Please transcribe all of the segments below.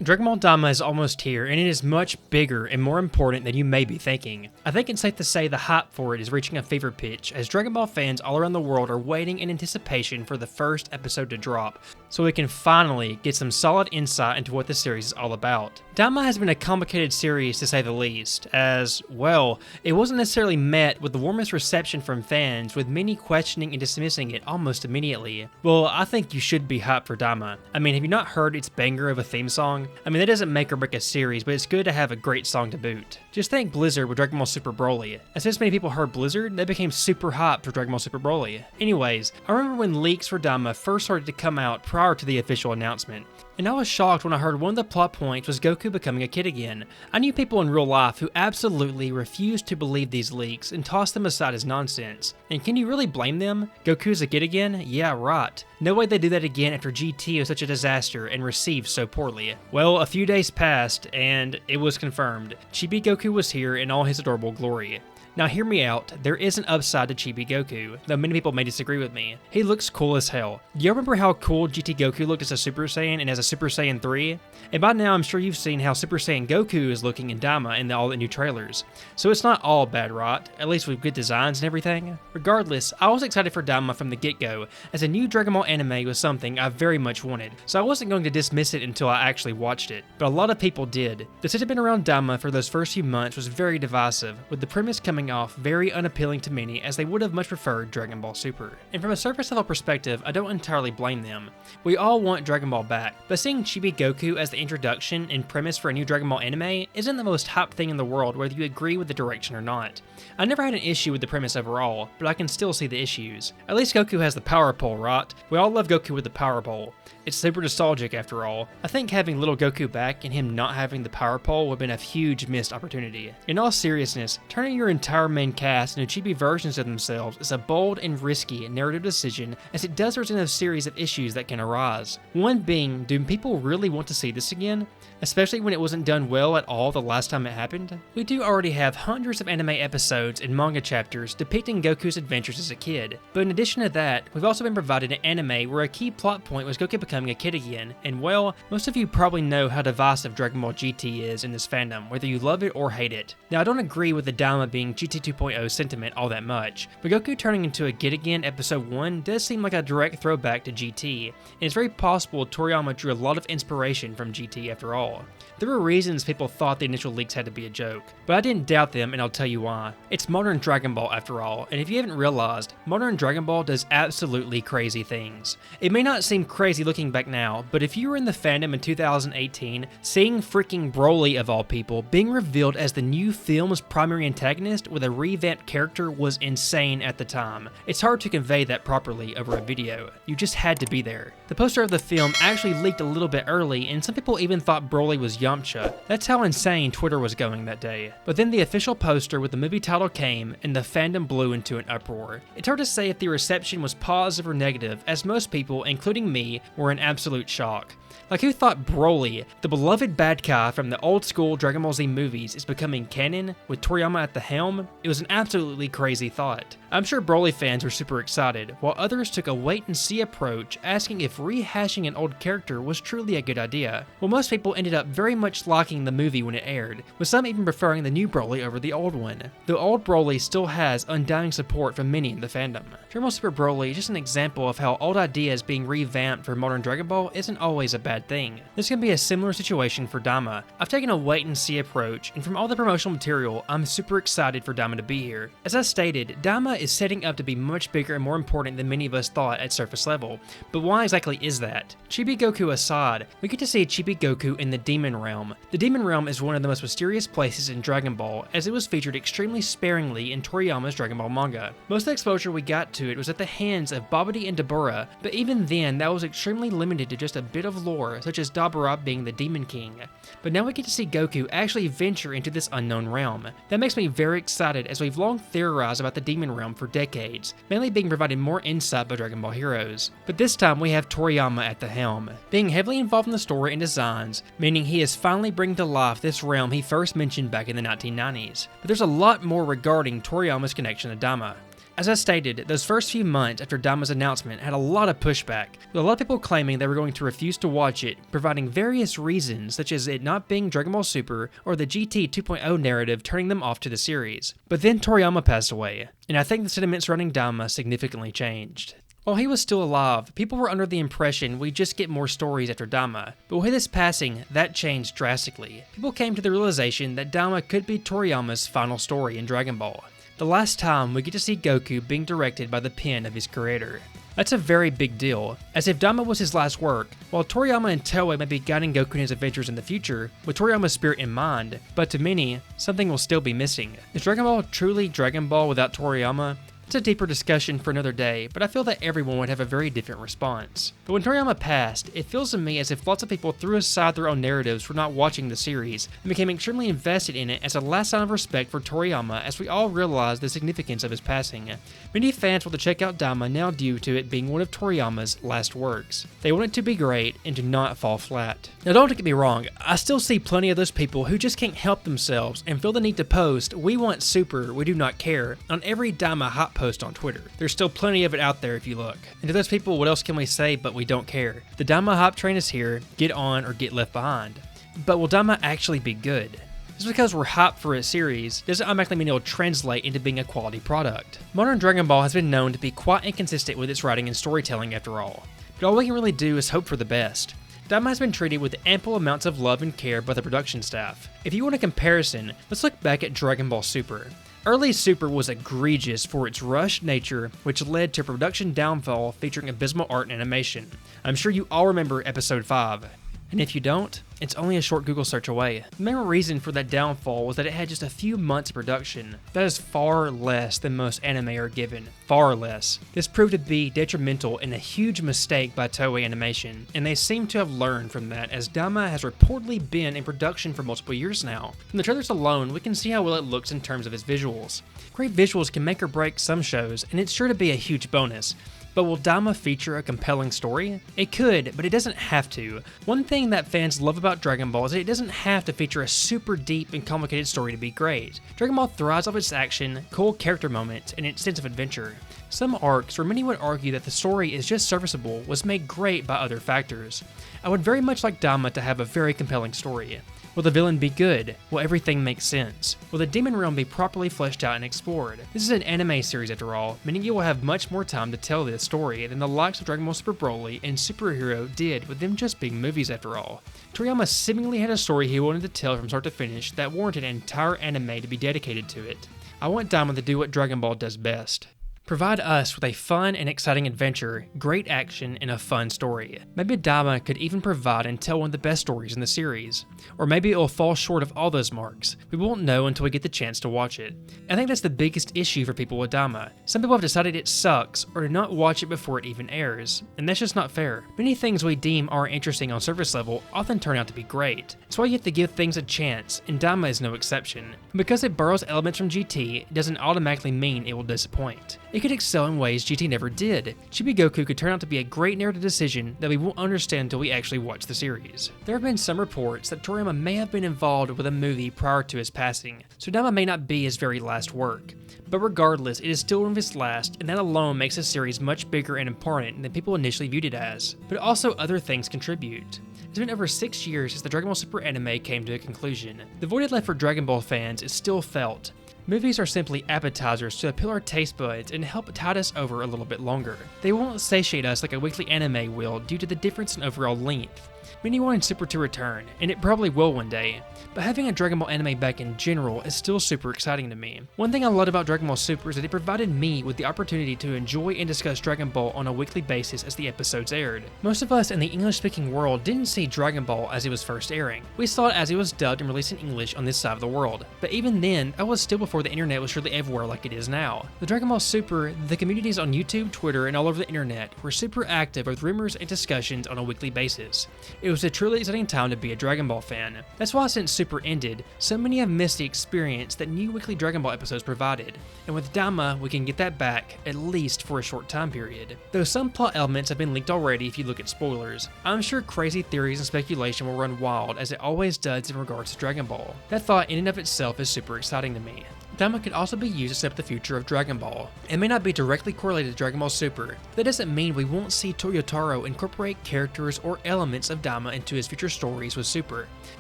Dragon Ball Daima is almost here, and it is much bigger and more important than you may be thinking. I think it's safe to say the hype for it is reaching a fever pitch, as Dragon Ball fans all around the world are waiting in anticipation for the first episode to drop, so we can finally get some solid insight into what the series is all about. Daima has been a complicated series to say the least, as, well, it wasn't necessarily met with the warmest reception from fans, with many questioning and dismissing it almost immediately. Well, I think you should be hyped for Daima. I mean, have you not heard its banger of a theme song? I mean, that doesn't make or break a series, but it's good to have a great song to boot. Just think Blizzard with Dragon Ball Super Broly. As soon as many people heard Blizzard, they became super hyped for Dragon Ball Super Broly. Anyways, I remember when leaks for Daima first started to come out prior to the official announcement. And I was shocked when I heard one of the plot points was Goku becoming a kid again. I knew people in real life who absolutely refused to believe these leaks and tossed them aside as nonsense. And can you really blame them? Goku's a kid again? Yeah, right. No way they do that again after GT was such a disaster and received so poorly. Well, a few days passed and it was confirmed. Chibi Goku was here in all his adorable glory. Now hear me out, there is an upside to Chibi Goku, though many people may disagree with me. He looks cool as hell. Do you remember how cool GT Goku looked as a Super Saiyan and as a Super Saiyan 3? And by now I'm sure you've seen how Super Saiyan Goku is looking in Daima in all the new trailers. So it's not all bad, right? At least with good designs and everything. Regardless, I was excited for Daima from the get-go, as a new Dragon Ball anime was something I very much wanted, so I wasn't going to dismiss it until I actually watched it. But a lot of people did. The sentiment around Daima for those first few months was very divisive, with the premise coming off very unappealing to many, as they would have much preferred Dragon Ball Super. And from a surface level perspective, I don't entirely blame them. We all want Dragon Ball back, but seeing Chibi Goku as the introduction and premise for a new Dragon Ball anime isn't the most hyped thing in the world, whether you agree with the direction or not. I never had an issue with the premise overall, but I can still see the issues. At least Goku has the power pole, right? We all love Goku with the power pole. It's super nostalgic after all. I think having little Goku back and him not having the power pole would have been a huge missed opportunity. In all seriousness, turning your entire main cast into chibi versions of themselves is a bold and risky narrative decision, as it does present a series of issues that can arise. One being, do people really want to see this again? Especially when it wasn't done well at all the last time it happened? We do already have hundreds of anime episodes and manga chapters depicting Goku's adventures as a kid, but in addition to that, we've also been provided an anime where a key plot point was Goku becoming a kid again, and well, most of you probably know how divisive Dragon Ball GT is in this fandom, whether you love it or hate it. Now I don't agree with the Daima being GT 2.0 sentiment all that much, but Goku turning into a kid again episode 1 does seem like a direct throwback to GT, and it's very possible Toriyama drew a lot of inspiration from GT after all. There were reasons people thought the initial leaks had to be a joke, but I didn't doubt them, and I'll tell you why. It's modern Dragon Ball after all, and if you haven't realized, modern Dragon Ball does absolutely crazy things. It may not seem crazy looking back now, but if you were in the fandom in 2018, seeing freaking Broly of all people being revealed as the new film's primary antagonist with a revamped character was insane at the time. It's hard to convey that properly over a video. You just had to be there. The poster of the film actually leaked a little bit early, and some people even thought Broly was Yamcha. That's how insane Twitter was going that day. But then the official poster with the movie title came, and the fandom blew into an uproar. It's hard to say if the reception was positive or negative, as most people, including me, were in absolute shock. Like, who thought Broly, the beloved bad guy from the old school Dragon Ball Z movies, is becoming canon with Toriyama at the helm? It was an absolutely crazy thought. I'm sure Broly fans were super excited, while others took a wait-and-see approach, asking if rehashing an old character was truly a good idea. Well, most people ended up very much liking the movie when it aired, with some even preferring the new Broly over the old one. The old Broly still has undying support from many in the fandom. Dragon Ball Super Broly is just an example of how old ideas being revamped for modern Dragon Ball isn't always a bad thing. This can be a similar situation for Daima. I've taken a wait-and-see approach, and from all the promotional material, I'm super excited for Daima to be here. As I stated, Daima is setting up to be much bigger and more important than many of us thought at surface level. But why exactly is that? Chibi Goku aside, we get to see Chibi Goku in the Demon Realm. The Demon Realm is one of the most mysterious places in Dragon Ball, as it was featured extremely sparingly in Toriyama's Dragon Ball manga. Most of the exposure we got to it was at the hands of Babidi and Dabura, but even then that was extremely limited to just a bit of lore, such as Dabura being the Demon King. But now we get to see Goku actually venture into this unknown realm. That makes me very excited, as we've long theorized about the Demon Realm for decades, mainly being provided more insight by Dragon Ball Heroes. But this time we have Toriyama at the helm, being heavily involved in the story and designs, meaning he is finally bringing to life this realm he first mentioned back in the 1990s. But there's a lot more regarding Toriyama's connection to Daima. As I stated, those first few months after Daima's announcement had a lot of pushback, with a lot of people claiming they were going to refuse to watch it, providing various reasons such as it not being Dragon Ball Super or the GT 2.0 narrative turning them off to the series. But then Toriyama passed away, and I think the sentiments surrounding Daima significantly changed. While he was still alive, people were under the impression we'd just get more stories after Daima, but with his passing, that changed drastically. People came to the realization that Daima could be Toriyama's final story in Dragon Ball, the last time we get to see Goku being directed by the pen of his creator. That's a very big deal, as if Daima was his last work, while Toriyama and Toei may be guiding Goku in his adventures in the future, with Toriyama's spirit in mind, but to many, something will still be missing. Is Dragon Ball truly Dragon Ball without Toriyama? It's a deeper discussion for another day, but I feel that everyone would have a very different response. But when Toriyama passed, it feels to me as if lots of people threw aside their own narratives for not watching the series, and became extremely invested in it as a last sign of respect for Toriyama as we all realize the significance of his passing. Many fans want to check out Daima now due to it being one of Toriyama's last works. They want it to be great and to not fall flat. Now don't get me wrong, I still see plenty of those people who just can't help themselves and feel the need to post "We want Super, we do not care" on every Daima hot post on Twitter. There's still plenty of it out there if you look. And to those people, what else can we say but we don't care? The Daima hype train is here, get on or get left behind. But will Daima actually be good? Just because we're hyped for a series doesn't automatically mean it will translate into being a quality product. Modern Dragon Ball has been known to be quite inconsistent with its writing and storytelling after all, but all we can really do is hope for the best. Daima has been treated with ample amounts of love and care by the production staff. If you want a comparison, let's look back at Dragon Ball Super. Early Super was egregious for its rushed nature, which led to production downfall featuring abysmal art and animation. I'm sure you all remember Episode 5. And if you don't, it's only a short Google search away. The main reason for that downfall was that it had just a few months of production. That is far less than most anime are given. Far less. This proved to be detrimental and a huge mistake by Toei Animation, and they seem to have learned from that as Daima has reportedly been in production for multiple years now. From the trailers alone, we can see how well it looks in terms of its visuals. Great visuals can make or break some shows, and it's sure to be a huge bonus. But will Daima feature a compelling story? It could, but it doesn't have to. One thing that fans love about Dragon Ball is that it doesn't have to feature a super deep and complicated story to be great. Dragon Ball thrives off its action, cool character moments, and its sense of adventure. Some arcs, where many would argue that the story is just serviceable, was made great by other factors. I would very much like Daima to have a very compelling story. Will the villain be good? Will everything make sense? Will the demon realm be properly fleshed out and explored? This is an anime series after all, meaning you will have much more time to tell this story than the likes of Dragon Ball Super Broly and Superhero did, with them just being movies after all. Toriyama seemingly had a story he wanted to tell from start to finish that warranted an entire anime to be dedicated to it. I want Daima to do what Dragon Ball does best. Provide us with a fun and exciting adventure, great action, and a fun story. Maybe Daima could even provide and tell one of the best stories in the series. Or maybe it will fall short of all those marks. We won't know until we get the chance to watch it. I think that's the biggest issue for people with Daima. Some people have decided it sucks or to not watch it before it even airs, and that's just not fair. Many things we deem are interesting on surface level often turn out to be great. That's why you have to give things a chance, and Daima is no exception. And because it borrows elements from GT, it doesn't automatically mean it will disappoint. It could excel in ways GT never did. Chibi Goku could turn out to be a great narrative decision that we won't understand until we actually watch the series. There have been some reports that Toriyama may have been involved with a movie prior to his passing, so Daima may not be his very last work. But regardless, it is still one of his last, and that alone makes the series much bigger and important than people initially viewed it as. But also other things contribute. It's been over 6 years since the Dragon Ball Super anime came to a conclusion. The void it left for Dragon Ball fans is still felt. Movies are simply appetizers to appeal our taste buds and help tide us over a little bit longer. They won't satiate us like a weekly anime will due to the difference in overall length. Many wanted Super to return, and it probably will one day, but having a Dragon Ball anime back in general is still super exciting to me. One thing I loved about Dragon Ball Super is that it provided me with the opportunity to enjoy and discuss Dragon Ball on a weekly basis as the episodes aired. Most of us in the English-speaking world didn't see Dragon Ball as it was first airing. We saw it as it was dubbed and released in English on this side of the world, but even then, that was still before the internet was surely everywhere like it is now. With Dragon Ball Super, the communities on YouTube, Twitter, and all over the internet were super active with rumors and discussions on a weekly basis. It was a truly exciting time to be a Dragon Ball fan. That's why since Super ended, so many have missed the experience that new weekly Dragon Ball episodes provided, and with Daima, we can get that back, at least for a short time period. Though some plot elements have been leaked already if you look at spoilers, I'm sure crazy theories and speculation will run wild as it always does in regards to Dragon Ball. That thought in and of itself is super exciting to me. Daima could also be used to set up the future of Dragon Ball. It may not be directly correlated to Dragon Ball Super, but that doesn't mean we won't see Toyotaro incorporate characters or elements of Daima into his future stories with Super,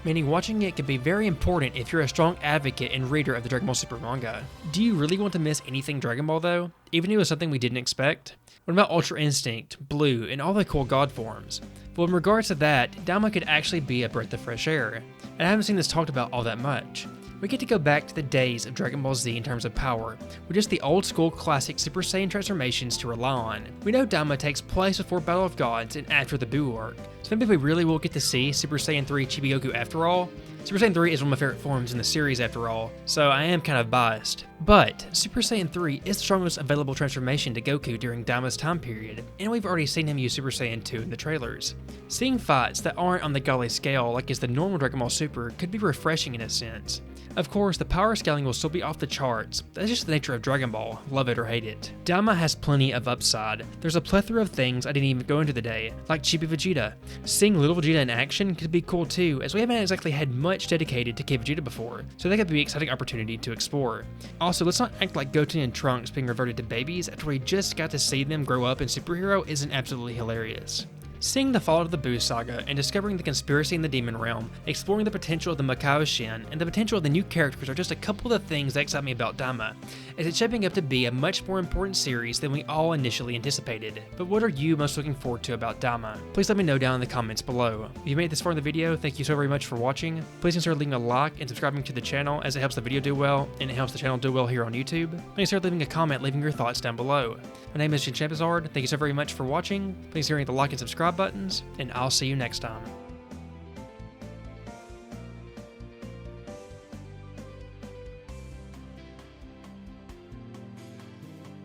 meaning watching it could be very important if you're a strong advocate and reader of the Dragon Ball Super manga. Do you really want to miss anything Dragon Ball though? Even if it was something we didn't expect? What about Ultra Instinct, Blue, and all the cool god forms? Well, in regards to that, Daima could actually be a breath of fresh air, and I haven't seen this talked about all that much. We get to go back to the days of Dragon Ball Z in terms of power, with just the old school classic Super Saiyan transformations to rely on. We know Daima takes place before Battle of Gods and after the Buu arc, so maybe we really will get to see Super Saiyan 3 Chibi-Goku after all. Super Saiyan 3 is one of my favorite forms in the series after all, so I am kind of biased. But Super Saiyan 3 is the strongest available transformation to Goku during Daima's time period, and we've already seen him use Super Saiyan 2 in the trailers. Seeing fights that aren't on the Galley scale like is the normal Dragon Ball Super could be refreshing in a sense. Of course, the power scaling will still be off the charts. That's just the nature of Dragon Ball, love it or hate it. Daima has plenty of upside. There's a plethora of things I didn't even go into today, like Chibi Vegeta. Seeing little Vegeta in action could be cool too, as we haven't exactly had much dedicated to Kid Vegeta before, so that could be an exciting opportunity to explore. Also, let's not act like Goten and Trunks being reverted to babies after we just got to see them grow up in Superhero isn't absolutely hilarious. Seeing the fallout of the Buu saga and discovering the conspiracy in the Demon Realm, exploring the potential of the Macau Shin, and the potential of the new characters are just a couple of the things that excite me about Daima, as it's shaping up to be a much more important series than we all initially anticipated. But what are you most looking forward to about Daima? Please let me know down in the comments below. If you made it this far in the video, thank you so very much for watching. Please consider leaving a like and subscribing to the channel, as it helps the video do well, and it helps the channel do well here on YouTube. Please consider leaving a comment, leaving your thoughts down below. My name is Champazard. Thank you so very much for watching. Please consider hitting the like and subscribe buttons, and I'll see you next time.